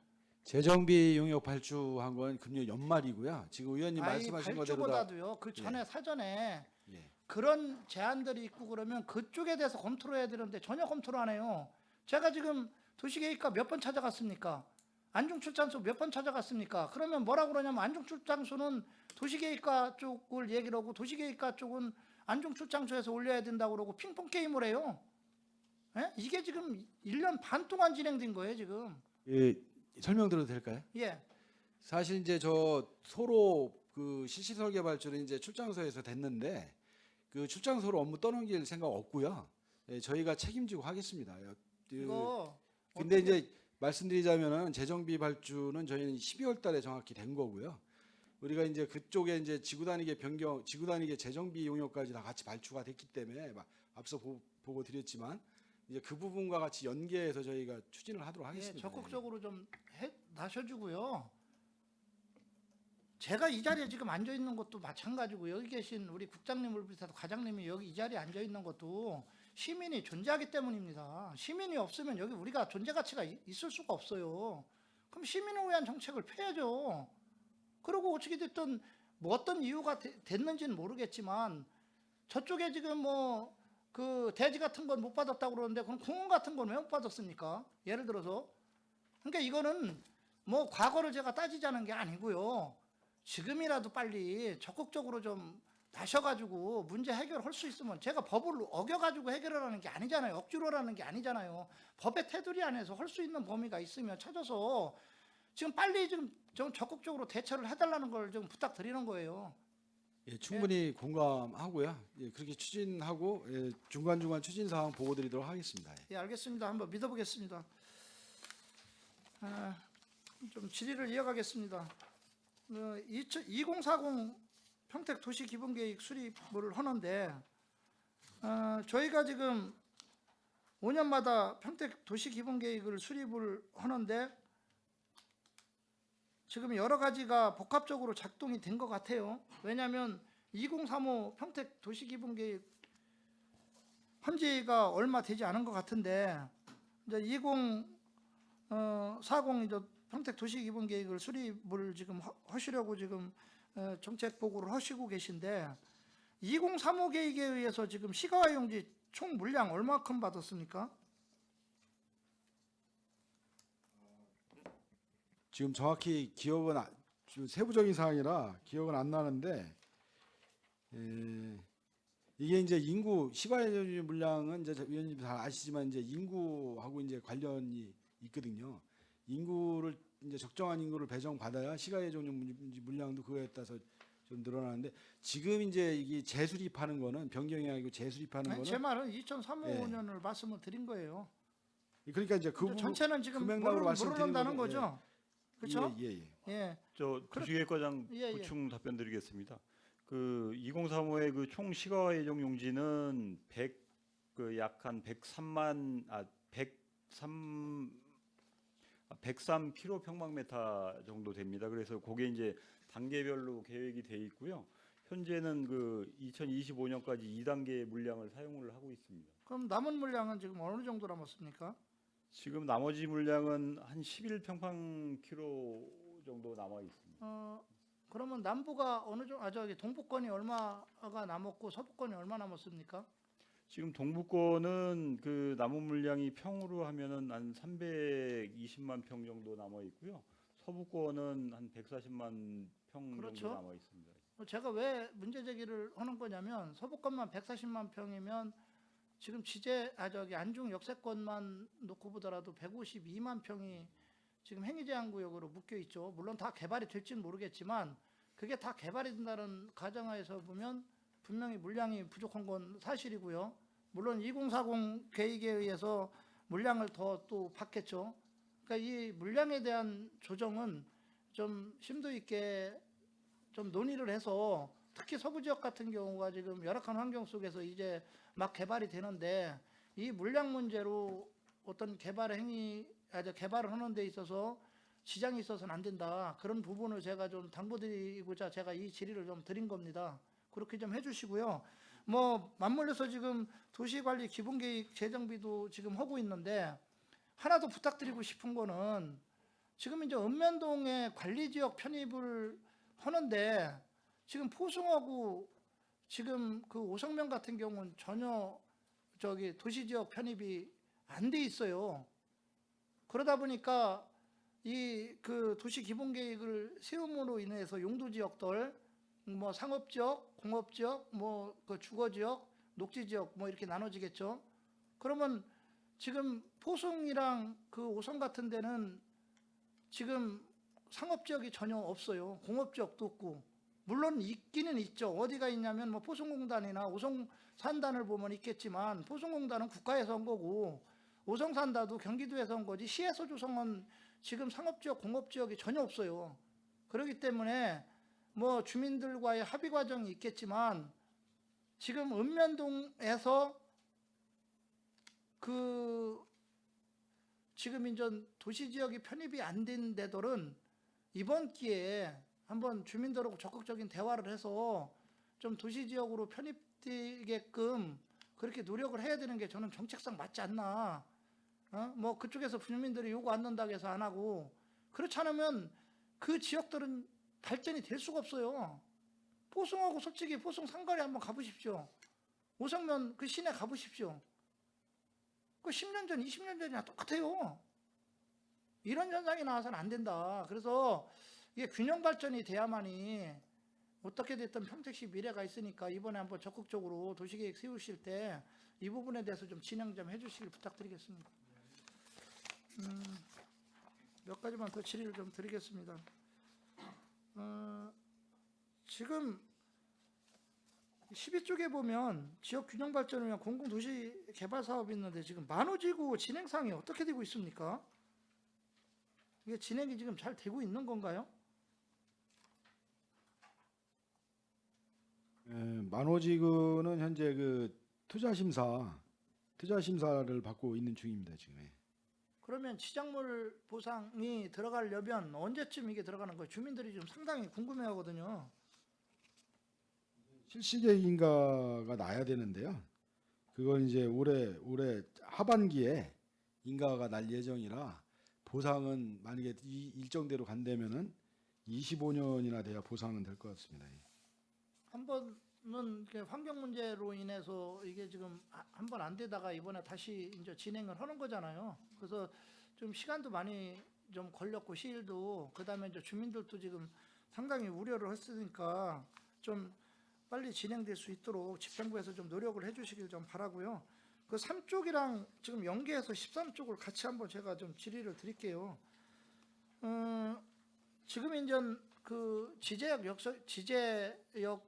재정비 용역 발주한 건 금년 연말이고요. 지금 의원님 말씀하신 거대로 다 발주보다도요. 그 전에 사전에 예. 그런 제안들이 있고 그러면 그쪽에 대해서 검토를 해야 되는데 전혀 검토를 안 해요. 제가 지금 도시계획과 몇 번 찾아갔습니까? 안중출장소 몇 번 찾아갔습니까? 그러면 뭐라고 그러냐면 안중출장소는 도시계획과 쪽을 얘기를 하고 도시계획과 쪽은 안중출장소에서 올려야 된다고 그러고 핑퐁 게임을 해요. 예? 이게 지금 1년 반 동안 진행된 거예요, 지금. 예, 설명드려도 될까요? 예. 사실 이제 저 소로 그 실시설계발주는 이제 출장소에서 됐는데 그 출장소로 업무 떠넘길 생각 없고요. 예, 저희가 책임지고 하겠습니다. 이거 근데 이제 말씀드리자면은 재정비 발주는 저희는 12월 달에 정확히 된 거고요. 우리가 이제 그쪽에 이제 지구 단위계 변경, 지구 단위계 재정비 용역까지 다 같이 발주가 됐기 때문에 앞서 보고 드렸지만 이제 그 부분과 같이 연계해서 저희가 추진을 하도록 예, 하겠습니다. 적극적으로 좀 나셔주고요. 제가 이 자리에 지금 앉아 있는 것도 마찬가지고 여기 계신 우리 국장님을 비롯해서 과장님이 여기 이 자리에 앉아 있는 것도 시민이 존재하기 때문입니다. 시민이 없으면 여기 우리가 존재 가치가 있을 수가 없어요. 그럼 시민을 위한 정책을 펴야죠. 그리고 어떻게 됐든 뭐 어떤 이유가 됐는지는 모르겠지만 저쪽에 지금 뭐 그 대지 같은 건 못 받았다고 그러는데 그럼 공원 같은 건 왜 못 받았습니까? 예를 들어서. 그러니까 이거는 뭐 과거를 제가 따지자는 게 아니고요. 지금이라도 빨리 적극적으로 좀 나셔가지고 문제 해결할 수 있으면 제가 법을 어겨가지고 해결하라는 게 아니잖아요. 억지로 하라는 게 아니잖아요. 법의 테두리 안에서 할 수 있는 범위가 있으면 찾아서 지금 빨리 좀 적극적으로 대처를 해달라는 걸 좀 부탁드리는 거예요. 예, 충분히 공감하고요. 예, 그렇게 추진하고 예, 중간중간 추진 사항 보고 드리도록 하겠습니다. 예. 예, 알겠습니다. 한번 믿어보겠습니다. 좀 질의를 이어가겠습니다. 2040 평택 도시 기본계획 수립을 하는데 저희가 지금 5년마다 평택 도시 기본계획을 수립을 하는데 지금 여러 가지가 복합적으로 작동이 된 것 같아요. 왜냐하면 2035 평택 도시 기본계획 헌지가 얼마 되지 않은 것 같은데 이제 2040 이제 평택 도시 기본 계획을 수립을 지금 하시려고 지금 정책 보고를 하시고 계신데 2035 계획에 의해서 지금 시가화 용지 총 물량 얼마큼 받았습니까? 지금 정확히 기억은 지금 세부적인 사항이라 기억은 안 나는데 이게 이제 인구 시가의 물량은 이제 위원님 잘 아시지만 이제 인구하고 이제 관련이 있거든요. 인구를 이제 적정한 인구를 배정받아야 시가의 종류 물량도 그거에 따라서 좀 늘어나는데 지금 이제 이게 재수립하는 거는 변경이 아니고 재수립하는 아니, 거는 제 말은 2035년을 말씀을 드린 거예요. 그러니까 이제 그 전체는 지금 그 맥락으로 말씀드리는 모른다는 거죠. 거죠. 그렇죠? 예. 예. 저 도시계획과장 예, 예. 보충 답변드리겠습니다. 그 2035의 그 총 시가화 예정 용지는 약한 103 km/평방미터 정도 됩니다. 그래서 그게 이제 단계별로 계획이 돼 있고요. 현재는 그 2025년까지 2단계 물량을 사용을 하고 있습니다. 그럼 남은 물량은 지금 어느 정도 남았습니까? 지금 나머지 물량은 한 11평방키로 정도 남아 있습니다. 그러면 남부가 어느 정도 저기 동부권이 얼마가 남았고 서부권이 얼마 남았습니까? 지금 동부권은 그 남은 물량이 평으로 하면은 한 320만 평 정도 남아 있고요. 서부권은 한 140만 평 그렇죠. 정도 남아 있습니다. 제가 왜 문제 제기를 하는 거냐면 서부권만 140만 평이면 지금 안중 역세권만 놓고 보더라도 152만 평이 지금 행위제한구역으로 묶여 있죠. 물론 다 개발이 될지는 모르겠지만 그게 다 개발이 된다는 가정하에서 보면 분명히 물량이 부족한 건 사실이고요. 물론 2040 계획에 의해서 물량을 더 또 받겠죠. 그러니까 이 물량에 대한 조정은 좀 심도 있게 좀 논의를 해서 특히 서부 지역 같은 경우가 지금 열악한 환경 속에서 이제 막 개발이 되는데 이 물량 문제로 어떤 개발을 하는 데 있어서 지장이 있어서는 안 된다. 그런 부분을 제가 좀 당부드리고자 제가 이 질의를 좀 드린 겁니다. 그렇게 좀 해주시고요. 뭐 맞물려서 지금 도시관리 기본계획 재정비도 지금 하고 있는데 하나 더 부탁드리고 싶은 거는 지금 이제 읍면동에 관리지역 편입을 하는데 지금 포승하고 지금 그 오성면 같은 경우는 전혀 저기 도시지역 편입이 안 돼 있어요. 그러다 보니까 이 그 도시 기본 계획을 세움으로 인해서 용도 지역들, 뭐 상업 지역, 공업 지역, 뭐 그 주거 지역, 녹지 지역 뭐 이렇게 나눠지겠죠. 그러면 지금 포송이랑 그 오송 같은 데는 지금 상업 지역이 전혀 없어요. 공업 지역도 없고. 물론 있기는 있죠. 어디가 있냐면 뭐 포송공단이나 오송산단을 보면 있겠지만, 포송공단은 국가에서 한 거고 오송산단도 경기도에서 한 거지 시에서 조성한 지금 상업지역, 공업지역이 전혀 없어요. 그렇기 때문에 뭐 주민들과의 합의 과정이 있겠지만, 지금 읍면동에서 그 지금 이제 도시지역이 편입이 안 된 데들은 이번 기회에 한번 주민들하고 적극적인 대화를 해서 좀 도시지역으로 편입되게끔 그렇게 노력을 해야 되는 게 저는 정책상 맞지 않나. 뭐 그쪽에서 주민들이 요구 안 넣는다고 해서 안 하고, 그렇지 않으면 그 지역들은 발전이 될 수가 없어요. 포송하고 솔직히 포송 상가리 한번 가보십시오. 오성면 그 시내 가보십시오. 그 10년 전, 20년 전이나 똑같아요. 이런 현상이 나와서는 안 된다. 그래서 이게 균형 발전이 돼야만이 어떻게 됐든 평택시 미래가 있으니까 이번에 한번 적극적으로 도시계획 세우실 때 이 부분에 대해서 좀 진행 좀 해주시길 부탁드리겠습니다. 몇 가지만 더 질의를 좀 드리겠습니다. 지금 12쪽에 보면 지역 균형 발전을 위한 공공도시 개발 사업이 있는데, 지금 만호지구 진행 사항이 어떻게 되고 있습니까? 이게 진행이 지금 잘 되고 있는 건가요? 만호지구는 현재 그 투자 심사를 받고 있는 중입니다, 지금. 그러면 지작물 보상이 들어가려면 언제쯤 이게 들어가는 거예요? 주민들이 좀 상당히 궁금해하거든요. 실시계획 인가가 나야 되는데요. 그건 이제 올해 하반기에 인가가 날 예정이라, 보상은 만약에 이 일정대로 간다면은 25년이나 돼야 보상은 될 것 같습니다. 한 번은 이렇게 환경 문제로 인해서 이게 지금 한 번 안 되다가 이번에 다시 이제 진행을 하는 거잖아요. 그래서 좀 시간도 많이 좀 걸렸고, 시일도, 그다음에 이제 주민들도 지금 상당히 우려를 했으니까 좀 빨리 진행될 수 있도록 집행부에서 좀 노력을 해주시길 좀 바라고요. 그 3쪽이랑 지금 연계해서 13쪽을 같이 한번 제가 좀 질의를 드릴게요. 지금 이제 그 지제역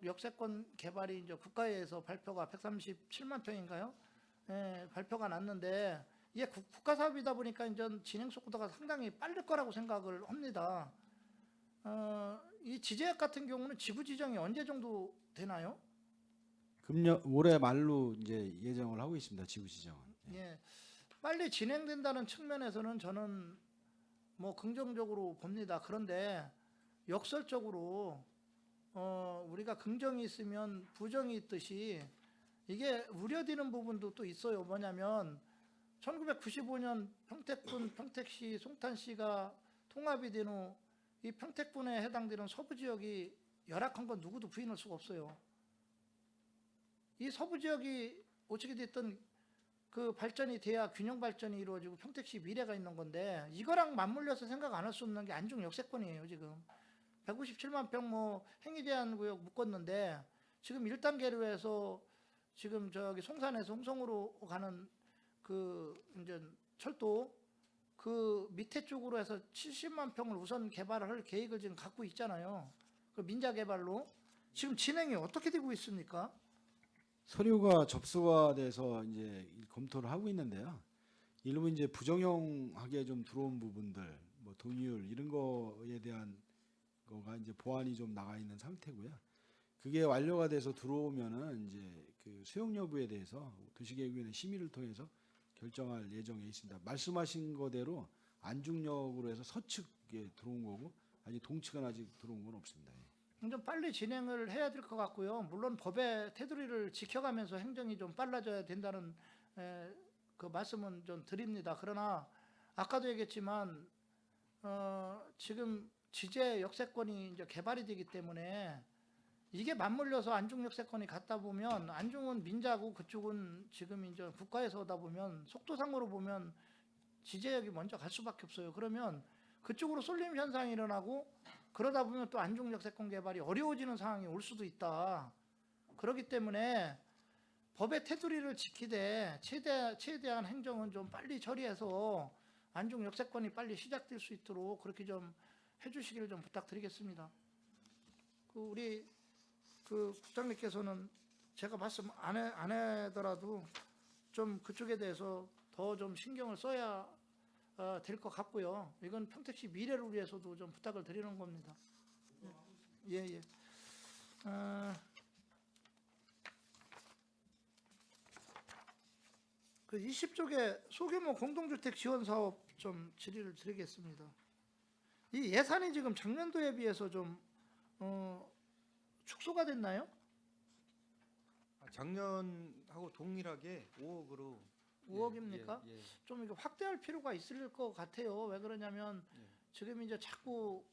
역세권 개발이 이제 국가에서 발표가 137만 평인가요? 예, 발표가 났는데, 이게 국가 사업이다 보니까 이제 진행 속도가 상당히 빠를 거라고 생각을 합니다. 이 지제역 같은 경우는 지구 지정이 언제 정도 되나요? 올해 말로 이제 예정을 하고 있습니다, 지구 지정은. 예, 빨리 진행된다는 측면에서는 저는 뭐 긍정적으로 봅니다. 그런데 역설적으로 우리가 긍정이 있으면 부정이 있듯이 이게 우려되는 부분도 또 있어요. 뭐냐면 1995년 평택군, 평택시, 송탄시가 통합이 된 후 이 평택군에 해당되는 서부 지역이 열악한 건 누구도 부인할 수가 없어요. 이 서부 지역이 어떻게 됐든 그 발전이 돼야 균형 발전이 이루어지고 평택시 미래가 있는 건데, 이거랑 맞물려서 생각 안 할 수 없는 게 안중 역세권이에요. 지금 157만 평 뭐 행위 제한 구역 묶었는데, 지금 1단계로 해서 지금 저기 송산에서 홍성으로 가는 그 이제 철도 그 밑에 쪽으로 해서 70만 평을 우선 개발을 할 계획을 지금 갖고 있잖아요. 그 민자 개발로 지금 진행이 어떻게 되고 있습니까? 서류가 접수가 돼서 이제 검토를 하고 있는데요. 일부 이제 부정형하게 좀 들어온 부분들, 뭐 동의율 이런 거에 대한 거가 이제 보완이 좀 나가 있는 상태고요. 그게 완료가 돼서 들어오면은 이제 그 수용 여부에 대해서 도시계획위원회 심의를 통해서 결정할 예정에 있습니다. 말씀하신 거대로 안중역으로 해서 서측에 들어온 거고, 아직 동측은 아직 들어온 건 없습니다. 좀 빨리 진행을 해야 될 것 같고요. 물론 법의 테두리를 지켜가면서 행정이 좀 빨라져야 된다는 그 말씀은 좀 드립니다. 그러나 아까도 얘기했지만 지금 지제 역세권이 이제 개발이 되기 때문에 이게 맞물려서 안중 역세권이 갔다 보면, 안중은 민자고 그쪽은 지금 이제 국가에서 오다 보면 속도상으로 보면 지제역이 먼저 갈 수밖에 없어요. 그러면 그쪽으로 쏠림 현상이 일어나고 그러다 보면 또 안중 역세권 개발이 어려워지는 상황이 올 수도 있다. 그렇기 때문에 법의 테두리를 지키되 최대한 행정은 좀 빨리 처리해서 안중 역세권이 빨리 시작될 수 있도록 그렇게 좀 해주시기를 좀 부탁드리겠습니다. 우리 국장님께서는 제가 말씀 안 하더라도 좀 그쪽에 대해서 더 좀 신경을 써야 될 것 같고요. 이건 평택시 미래를 위해서도 좀 부탁을 드리는 겁니다. 예. 그 20쪽에 소규모 공동주택 지원 사업 좀 질의를 드리겠습니다. 이 예산이 지금 작년도에 비해서 좀 축소가 됐나요? 작년하고 동일하게 5억으로 5억입니까? 예. 좀 이거 확대할 필요가 있을 것 같아요. 왜 그러냐면 지금 이제 자꾸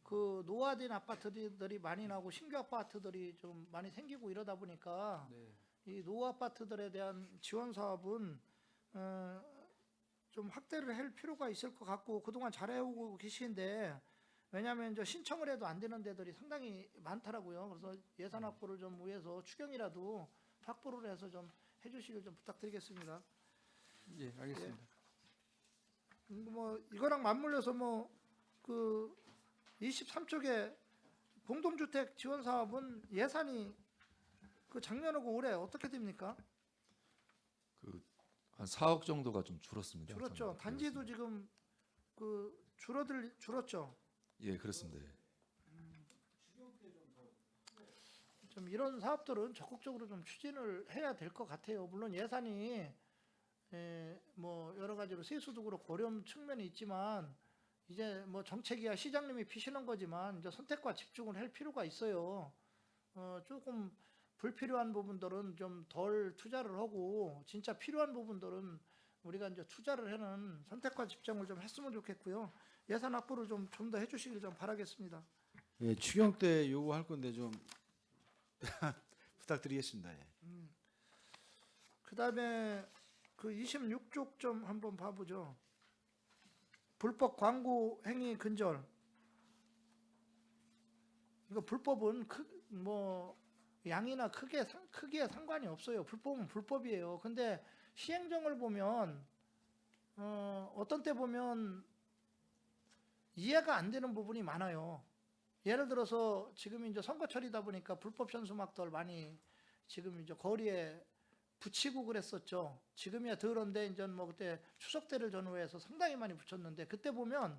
그 노후화된 아파트들이 많이 나고 신규 아파트들이 좀 많이 생기고 이러다 보니까 네. 이 노후 아파트들에 대한 지원 사업은 좀 확대를 할 필요가 있을 것 같고 그동안 잘해오고 계시는데 왜냐하면 이제 신청을 해도 안 되는 데들이 상당히 많더라고요. 그래서 예산 확보를 좀 위해서 추경이라도 확보를 해서 좀 해주시길 좀 부탁드리겠습니다. 예, 알겠습니다. 뭐 이거랑 맞물려서 그 23쪽에 공동주택 지원 사업은 예산이 그 작년하고 올해 어떻게 됩니까? 한 4억 정도가 좀 줄었습니다. 줄었죠. 작년에. 단지도 지금 그 줄었죠. 예, 그렇습니다. 예. 좀 이런 사업들은 적극적으로 좀 추진을 해야 될 것 같아요. 물론 예산이 뭐 여러 가지로 세수도 그렇고 어려운 측면이 있지만 이제 뭐 정책이야 시장님이 피시는 거지만 이제 선택과 집중을 할 필요가 있어요. 조금 불필요한 부분들은 좀 덜 투자를 하고 진짜 필요한 부분들은 우리가 이제 투자를 하는 선택과 집중을 좀 했으면 좋겠고요. 예산 확보를 좀 더 해주시길 좀 바라겠습니다. 예, 추경 때 요구할 건데 좀 부탁드리겠습니다. 예. 그다음에 그 26쪽 좀 한번 봐보죠. 불법 광고 행위 근절. 이거 불법은 뭐 양이나 크기에 상관이 없어요. 불법은 불법이에요. 근데 시행정을 보면 어떤 때 보면 이해가 안 되는 부분이 많아요. 예를 들어서 지금 이제 선거철이다 보니까 불법 현수막들 많이 지금 이제 거리에 붙이고 그랬었죠. 지금이야 덜한데 이제 뭐 그때 추석 때를 전후해서 상당히 많이 붙였는데 그때 보면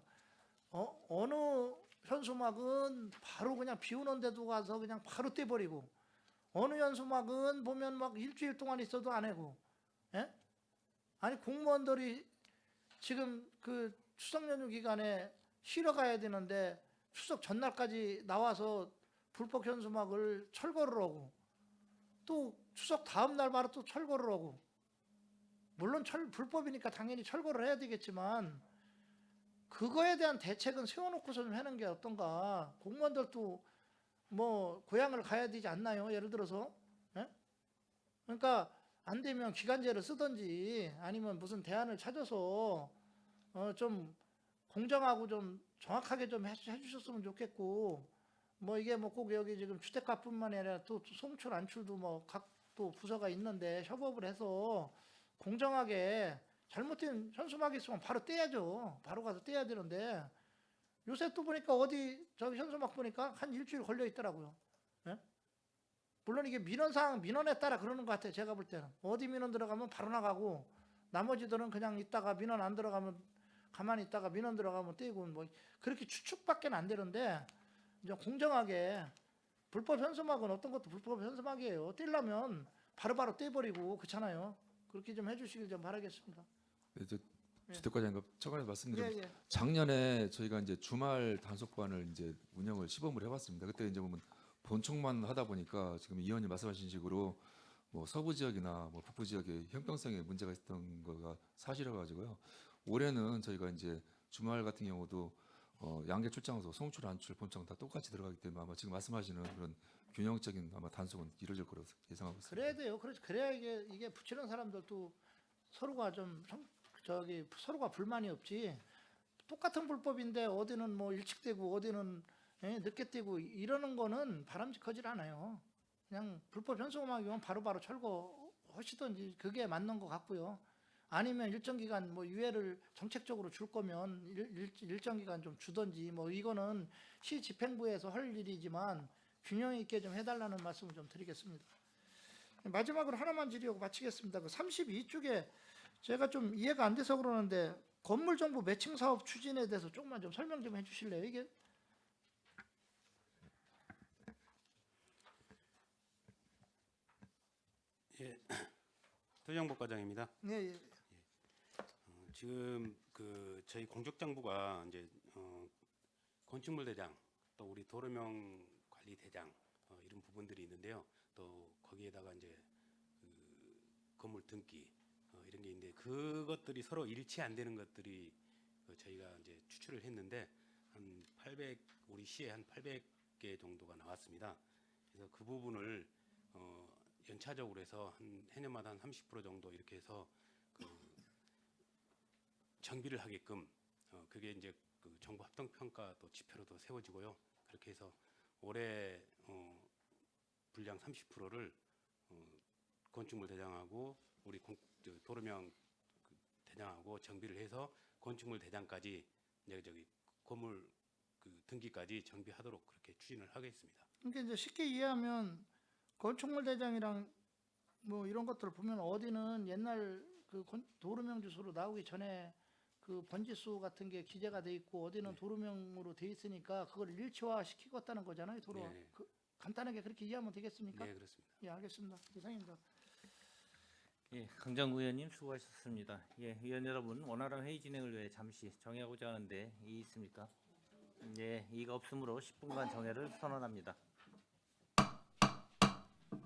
어느 현수막은 바로 그냥 비 오는 데도 가서 그냥 바로 떼버리고 어느 현수막은 보면 막 일주일 동안 있어도 안 하고 예? 아니 공무원들이 지금 그 추석 연휴 기간에 쉬러 가야 되는데 추석 전날까지 나와서 불법 현수막을 철거를 하고 또 추석 다음 날 바로 또 철거를 하고 물론 불법이니까 당연히 철거를 해야 되겠지만 그거에 대한 대책은 세워놓고서 좀 하는 게 어떤가. 공무원들도 뭐 고향을 가야 되지 않나요? 예를 들어서 예? 그러니까 안 되면 기간제를 쓰든지 아니면 무슨 대안을 찾아서 좀 공정하고 좀 정확하게 좀 해주셨으면 좋겠고 뭐 이게 뭐 꼭 여기 지금 주택가뿐만 아니라 또 송출 안출도 뭐 각 또 부서가 있는데 협업을 해서 공정하게 잘못된 현수막이 있으면 바로 떼야죠. 바로 가서 떼야 되는데 요새 또 보니까 어디 저기 현수막 보니까 한 일주일 걸려 있더라고요. 예? 물론 이게 민원에 따라 그러는 것 같아요. 제가 볼 때는 어디 민원 들어가면 바로 나가고 나머지들은 그냥 있다가 민원 안 들어가면 가만히 있다가 민원 들어가면 떼고 뭐 그렇게 추측밖에 안 되는데 이제 공정하게 불법 현수막은 어떤 것도 불법 현수막이에요. 떼려면 바로바로 떼버리고 그렇잖아요. 그렇게 좀 해주시길 좀 바라겠습니다. 네, 주택과장님 처간에 말씀드리면 예. 작년에 저희가 이제 주말 단속반을 이제 운영을 시범을 해봤습니다. 그때 이제 보면 본청만 하다 보니까 지금 이 의원님 말씀하신 식으로 뭐 서부 지역이나 뭐 북부 지역에 형평성에 문제가 있었던 거가 사실이라 가지고요. 올해는 저희가 이제 주말 같은 경우도 양계 출장소, 송출, 안출, 본청 다 똑같이 들어가기 때문에 아마 지금 말씀하시는 그런 균형적인 아마 단속은 이루어질 거라고 예상하고 있습니다. 그래야 돼요. 그래야 이게 붙이는 사람들도 서로가 좀 서로가 불만이 없지. 똑같은 불법인데 어디는 뭐 일찍 되고 어디는 늦게 되고 이러는 거는 바람직하지 않아요. 그냥 불법 현수막이면 바로바로 철거하시든지 그게 맞는 것 같고요. 아니면 일정 기간 뭐 유예를 정책적으로 줄 거면 일정 기간 좀 주든지 뭐 이거는 시 집행부에서 할 일이지만 균형 있게 좀 해달라는 말씀을 좀 드리겠습니다. 마지막으로 하나만 질의하고 마치겠습니다. 그 32쪽에 제가 좀 이해가 안 돼서 그러는데 건물 정보 매칭 사업 추진에 대해서 조금만 좀 설명 좀 해주실래요? 이게 예, 도정복 과장입니다. 예, 예. 지금 그 저희 공적장부가 이제 건축물 대장 또 우리 도로명 관리 대장 이런 부분들이 있는데요. 또 거기에다가 이제 그 건물 등기 이런 게 있는데 그것들이 서로 일치 안 되는 것들이 저희가 이제 추출을 했는데 한 800 우리 시에 한 800개 정도가 나왔습니다. 그래서 그 부분을 연차적으로 해서 한 해년마다 한 30% 정도 이렇게 해서 그 정비를 하게끔 그게 이제 그 정부 합동 평가도 지표로도 세워지고요. 그렇게 해서 올해 분량 30%를 건축물 대장하고 우리 도로명 대장하고 정비를 해서 건축물 대장까지 이제 저기 건물 그 등기까지 정비하도록 그렇게 추진을 하겠습니다. 그러니까 이제 쉽게 이해하면 건축물 대장이랑 뭐 이런 것들을 보면 어디는 옛날 그 도로명 주소로 나오기 전에 그 번지수 같은 게 기재가 돼 있고 어디는 도로명으로 돼 있으니까 그걸 일치화 시키겠다는 거잖아요. 도로 네. 간단하게 그렇게 이해하면 되겠습니까? 네, 그렇습니다. 예, 알겠습니다. 이상입니다. 예, 강정구 의원님 수고하셨습니다. 예, 의원 여러분 원활한 회의 진행을 위해 잠시 정회하고자 하는데 이의 있습니까? 예, 이의가 없으므로 10분간 정회를 선언합니다.